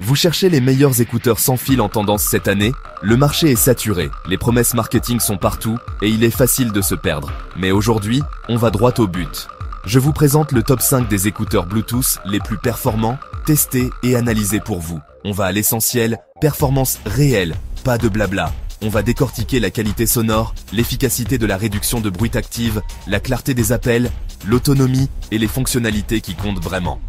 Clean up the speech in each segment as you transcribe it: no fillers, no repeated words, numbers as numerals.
Vous cherchez les meilleurs écouteurs sans fil en tendance cette année? Le marché est saturé, les promesses marketing sont partout et il est facile de se perdre. Mais aujourd'hui, on va droit au but. Je vous présente le top 5 des écouteurs Bluetooth les plus performants, testés et analysés pour vous. On va à l'essentiel, performance réelle, pas de blabla. On va décortiquer la qualité sonore, l'efficacité de la réduction de bruit active, la clarté des appels, l'autonomie et les fonctionnalités qui comptent vraiment.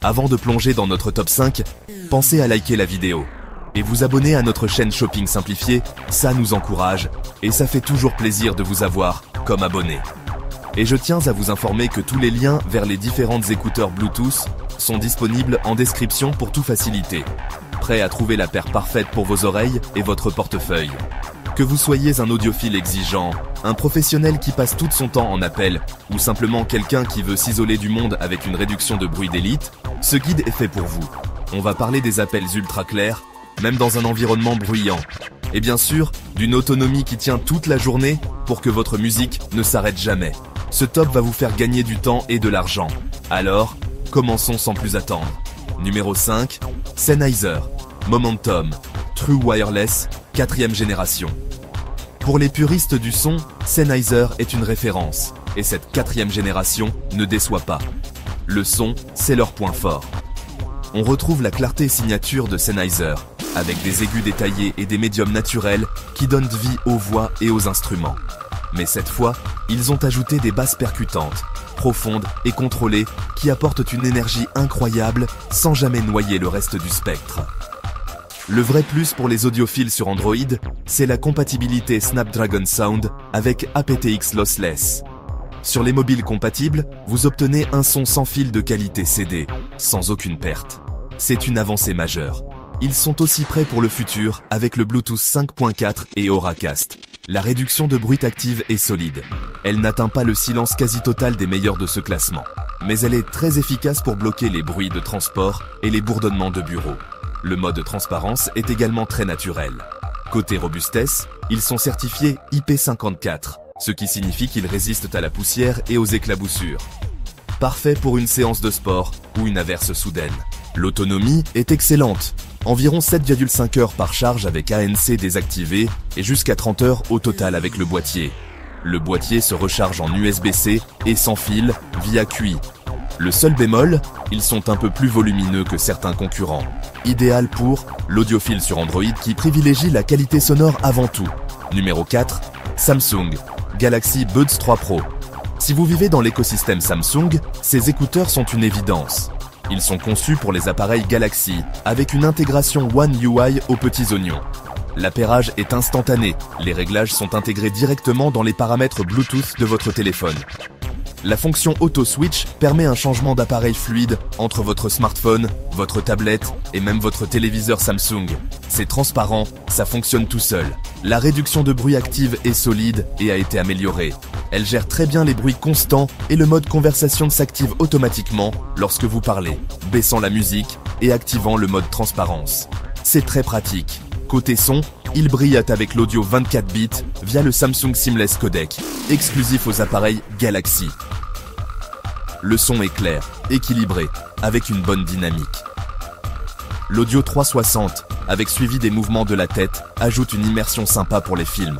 Avant de plonger dans notre top 5, pensez à liker la vidéo et vous abonner à notre chaîne Shopping Simplifié, ça nous encourage et ça fait toujours plaisir de vous avoir comme abonné. Et je tiens à vous informer que tous les liens vers les différentes écouteurs Bluetooth sont disponibles en description pour tout faciliter. Prêt à trouver la paire parfaite pour vos oreilles et votre portefeuille. Que vous soyez un audiophile exigeant, un professionnel qui passe tout son temps en appel, ou simplement quelqu'un qui veut s'isoler du monde avec une réduction de bruit d'élite, ce guide est fait pour vous. On va parler des appels ultra clairs, même dans un environnement bruyant. Et bien sûr, d'une autonomie qui tient toute la journée pour que votre musique ne s'arrête jamais. Ce top va vous faire gagner du temps et de l'argent. Alors, commençons sans plus attendre. Numéro 5, Sennheiser, Momentum, True Wireless, 4e génération. Pour les puristes du son, Sennheiser est une référence, et cette 4e génération ne déçoit pas. Le son, c'est leur point fort. On retrouve la clarté signature de Sennheiser, avec des aigus détaillés et des médiums naturels qui donnent vie aux voix et aux instruments. Mais cette fois, ils ont ajouté des basses percutantes, profondes et contrôlées qui apportent une énergie incroyable sans jamais noyer le reste du spectre. Le vrai plus pour les audiophiles sur Android, c'est la compatibilité Snapdragon Sound avec aptX Lossless. Sur les mobiles compatibles, vous obtenez un son sans fil de qualité CD, sans aucune perte. C'est une avancée majeure. Ils sont aussi prêts pour le futur avec le Bluetooth 5.4 et Auracast. La réduction de bruit active est solide. Elle n'atteint pas le silence quasi total des meilleurs de ce classement. Mais elle est très efficace pour bloquer les bruits de transport et les bourdonnements de bureau. Le mode transparence est également très naturel. Côté robustesse, ils sont certifiés IP54, ce qui signifie qu'ils résistent à la poussière et aux éclaboussures. Parfait pour une séance de sport ou une averse soudaine. L'autonomie est excellente. Environ 7,5 heures par charge avec ANC désactivé et jusqu'à 30 heures au total avec le boîtier. Le boîtier se recharge en USB-C et sans fil via QI. Le seul bémol, ils sont un peu plus volumineux que certains concurrents. Idéal pour l'audiophile sur Android qui privilégie la qualité sonore avant tout. Numéro 4, Samsung Galaxy Buds 3 Pro. Si vous vivez dans l'écosystème Samsung, ces écouteurs sont une évidence. Ils sont conçus pour les appareils Galaxy, avec une intégration One UI aux petits oignons. L'appairage est instantané, les réglages sont intégrés directement dans les paramètres Bluetooth de votre téléphone. La fonction Auto Switch permet un changement d'appareil fluide entre votre smartphone, votre tablette et même votre téléviseur Samsung. C'est transparent, ça fonctionne tout seul. La réduction de bruit active est solide et a été améliorée. Elle gère très bien les bruits constants et le mode conversation s'active automatiquement lorsque vous parlez, baissant la musique et activant le mode transparence. C'est très pratique. Côté son, il brille avec l'audio 24 bits via le Samsung Seamless Codec, exclusif aux appareils Galaxy. Le son est clair, équilibré, avec une bonne dynamique. L'audio 360, avec suivi des mouvements de la tête, ajoute une immersion sympa pour les films.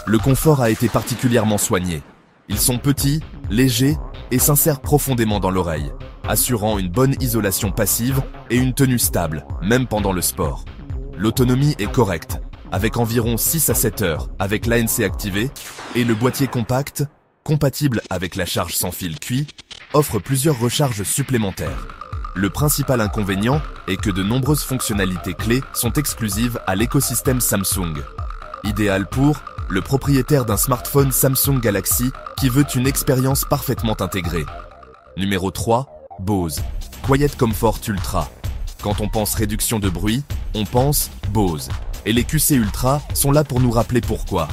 Le confort a été particulièrement soigné. Ils sont petits, légers et s'insèrent profondément dans l'oreille, assurant une bonne isolation passive et une tenue stable, même pendant le sport. L'autonomie est correcte, avec environ 6 à 7 heures avec l'ANC activé, et le boîtier compact, compatible avec la charge sans fil QI, offre plusieurs recharges supplémentaires. Le principal inconvénient est que de nombreuses fonctionnalités clés sont exclusives à l'écosystème Samsung. Idéal pour le propriétaire d'un smartphone Samsung Galaxy qui veut une expérience parfaitement intégrée. Numéro 3, Bose Quiet Comfort Ultra. Quand on pense réduction de bruit, on pense Bose. Et les QC Ultra sont là pour nous rappeler pourquoi.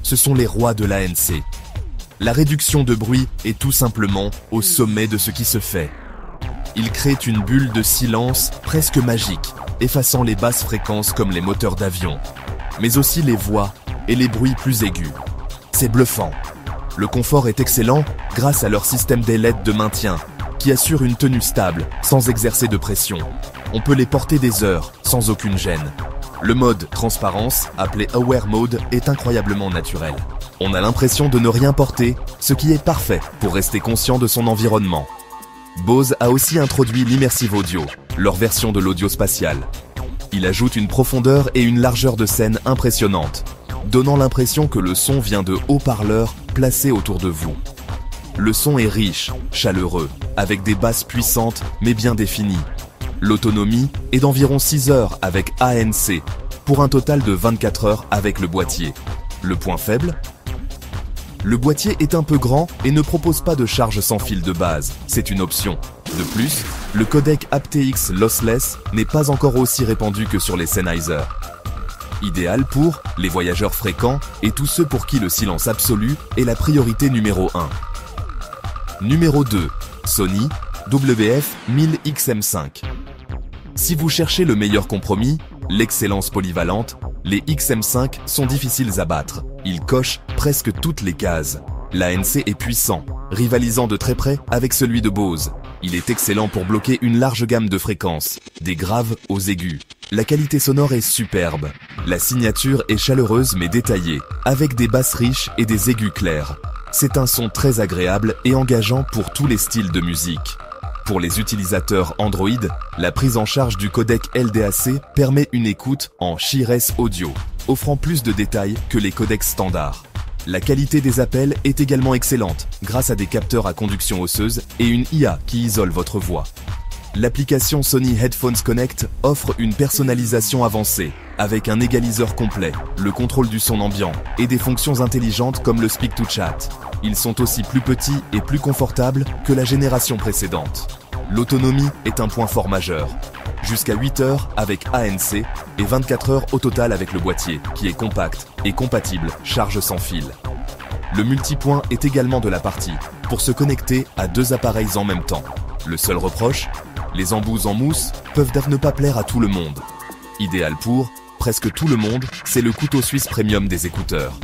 Ce sont les rois de l'ANC. La réduction de bruit est tout simplement au sommet de ce qui se fait. Il crée une bulle de silence presque magique, effaçant les basses fréquences comme les moteurs d'avion, mais aussi les voix et les bruits plus aigus. C'est bluffant. Le confort est excellent grâce à leur système d'ailettes de maintien, qui assurent une tenue stable, sans exercer de pression. On peut les porter des heures, sans aucune gêne. Le mode transparence, appelé Aware Mode, est incroyablement naturel. On a l'impression de ne rien porter, ce qui est parfait pour rester conscient de son environnement. Bose a aussi introduit l'Immersive Audio, leur version de l'audio spatial. Il ajoute une profondeur et une largeur de scène impressionnantes, donnant l'impression que le son vient de haut-parleurs placés autour de vous. Le son est riche, chaleureux, avec des basses puissantes mais bien définies. L'autonomie est d'environ 6 heures avec ANC, pour un total de 24 heures avec le boîtier. Le point faible ? Le boîtier est un peu grand et ne propose pas de charge sans fil de base, c'est une option. De plus, le codec aptX lossless n'est pas encore aussi répandu que sur les Sennheiser. Idéal pour les voyageurs fréquents et tous ceux pour qui le silence absolu est la priorité numéro 1. Numéro 2. Sony WF-1000XM5. Si vous cherchez le meilleur compromis, l'excellence polyvalente, les XM5 sont difficiles à battre. Ils cochent presque toutes les cases. L'ANC est puissant, rivalisant de très près avec celui de Bose. Il est excellent pour bloquer une large gamme de fréquences, des graves aux aigus. La qualité sonore est superbe. La signature est chaleureuse mais détaillée, avec des basses riches et des aigus clairs. C'est un son très agréable et engageant pour tous les styles de musique. Pour les utilisateurs Android, la prise en charge du codec LDAC permet une écoute en Hi-Res Audio, offrant plus de détails que les codecs standards. La qualité des appels est également excellente, grâce à des capteurs à conduction osseuse et une IA qui isole votre voix. L'application Sony Headphones Connect offre une personnalisation avancée, avec un égaliseur complet, le contrôle du son ambiant et des fonctions intelligentes comme le Speak to Chat. Ils sont aussi plus petits et plus confortables que la génération précédente. L'autonomie est un point fort majeur. Jusqu'à 8 heures avec ANC et 24 heures au total avec le boîtier, qui est compact et compatible charge sans fil. Le multipoint est également de la partie, pour se connecter à 2 appareils en même temps. Le seul reproche, les embouts en mousse peuvent ne pas plaire à tout le monde. Idéal pour presque tout le monde, c'est le couteau suisse premium des écouteurs.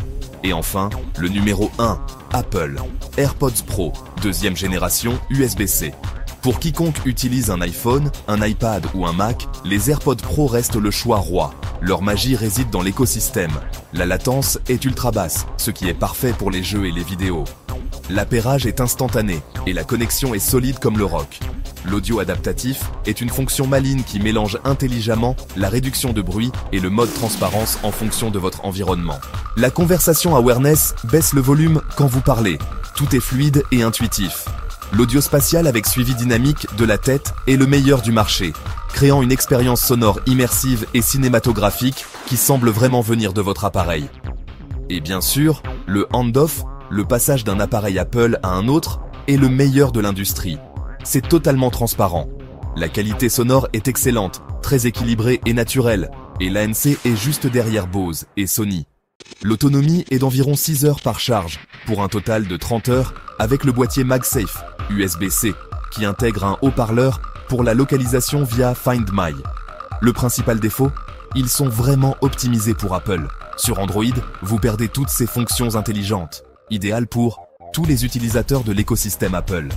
Et enfin, le numéro 1, Apple, AirPods Pro, 2e génération USB-C. Pour quiconque utilise un iPhone, un iPad ou un Mac, les AirPods Pro restent le choix roi. Leur magie réside dans l'écosystème. La latence est ultra basse, ce qui est parfait pour les jeux et les vidéos. L'appairage est instantané et la connexion est solide comme le rock. L'audio adaptatif est une fonction maligne qui mélange intelligemment la réduction de bruit et le mode transparence en fonction de votre environnement. La conversation awareness baisse le volume quand vous parlez. Tout est fluide et intuitif. L'audio spatial avec suivi dynamique de la tête est le meilleur du marché, créant une expérience sonore immersive et cinématographique qui semble vraiment venir de votre appareil. Et bien sûr, le handoff, le passage d'un appareil Apple à un autre, est le meilleur de l'industrie. C'est totalement transparent. La qualité sonore est excellente, très équilibrée et naturelle, et l'ANC est juste derrière Bose et Sony. L'autonomie est d'environ 6 heures par charge, pour un total de 30 heures avec le boîtier MagSafe USB-C, qui intègre un haut-parleur pour la localisation via Find My. Le principal défaut, ils sont vraiment optimisés pour Apple. Sur Android, vous perdez toutes ces fonctions intelligentes, idéales pour tous les utilisateurs de l'écosystème Apple.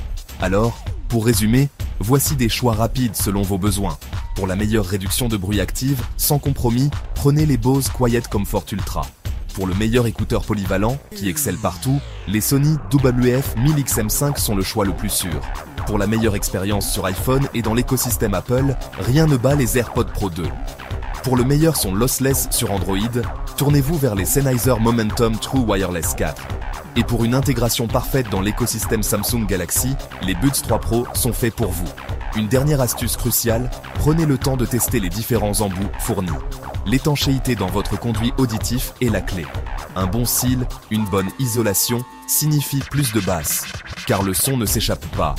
Alors, pour résumer, voici des choix rapides selon vos besoins. Pour la meilleure réduction de bruit active, sans compromis, prenez les Bose Quiet Comfort Ultra. Pour le meilleur écouteur polyvalent, qui excelle partout, les Sony WF-1000XM5 sont le choix le plus sûr. Pour la meilleure expérience sur iPhone et dans l'écosystème Apple, rien ne bat les AirPods Pro 2. Pour le meilleur son lossless sur Android, tournez-vous vers les Sennheiser Momentum True Wireless 4. Et pour une intégration parfaite dans l'écosystème Samsung Galaxy, les Buds 3 Pro sont faits pour vous. Une dernière astuce cruciale, prenez le temps de tester les différents embouts fournis. L'étanchéité dans votre conduit auditif est la clé. Un bon cil, une bonne isolation, signifie plus de basse, car le son ne s'échappe pas.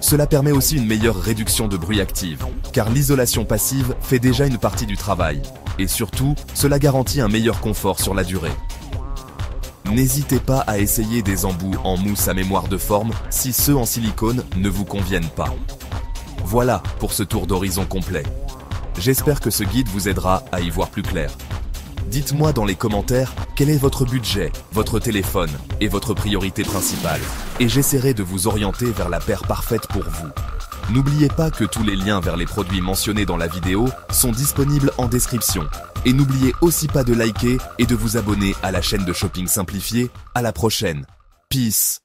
Cela permet aussi une meilleure réduction de bruit active, car l'isolation passive fait déjà une partie du travail. Et surtout, cela garantit un meilleur confort sur la durée. N'hésitez pas à essayer des embouts en mousse à mémoire de forme si ceux en silicone ne vous conviennent pas. Voilà pour ce tour d'horizon complet. J'espère que ce guide vous aidera à y voir plus clair. Dites-moi dans les commentaires quel est votre budget, votre téléphone et votre priorité principale, et j'essaierai de vous orienter vers la paire parfaite pour vous. N'oubliez pas que tous les liens vers les produits mentionnés dans la vidéo sont disponibles en description. Et n'oubliez aussi pas de liker et de vous abonner à la chaîne de Shopping Simplifié. À la prochaine. Peace.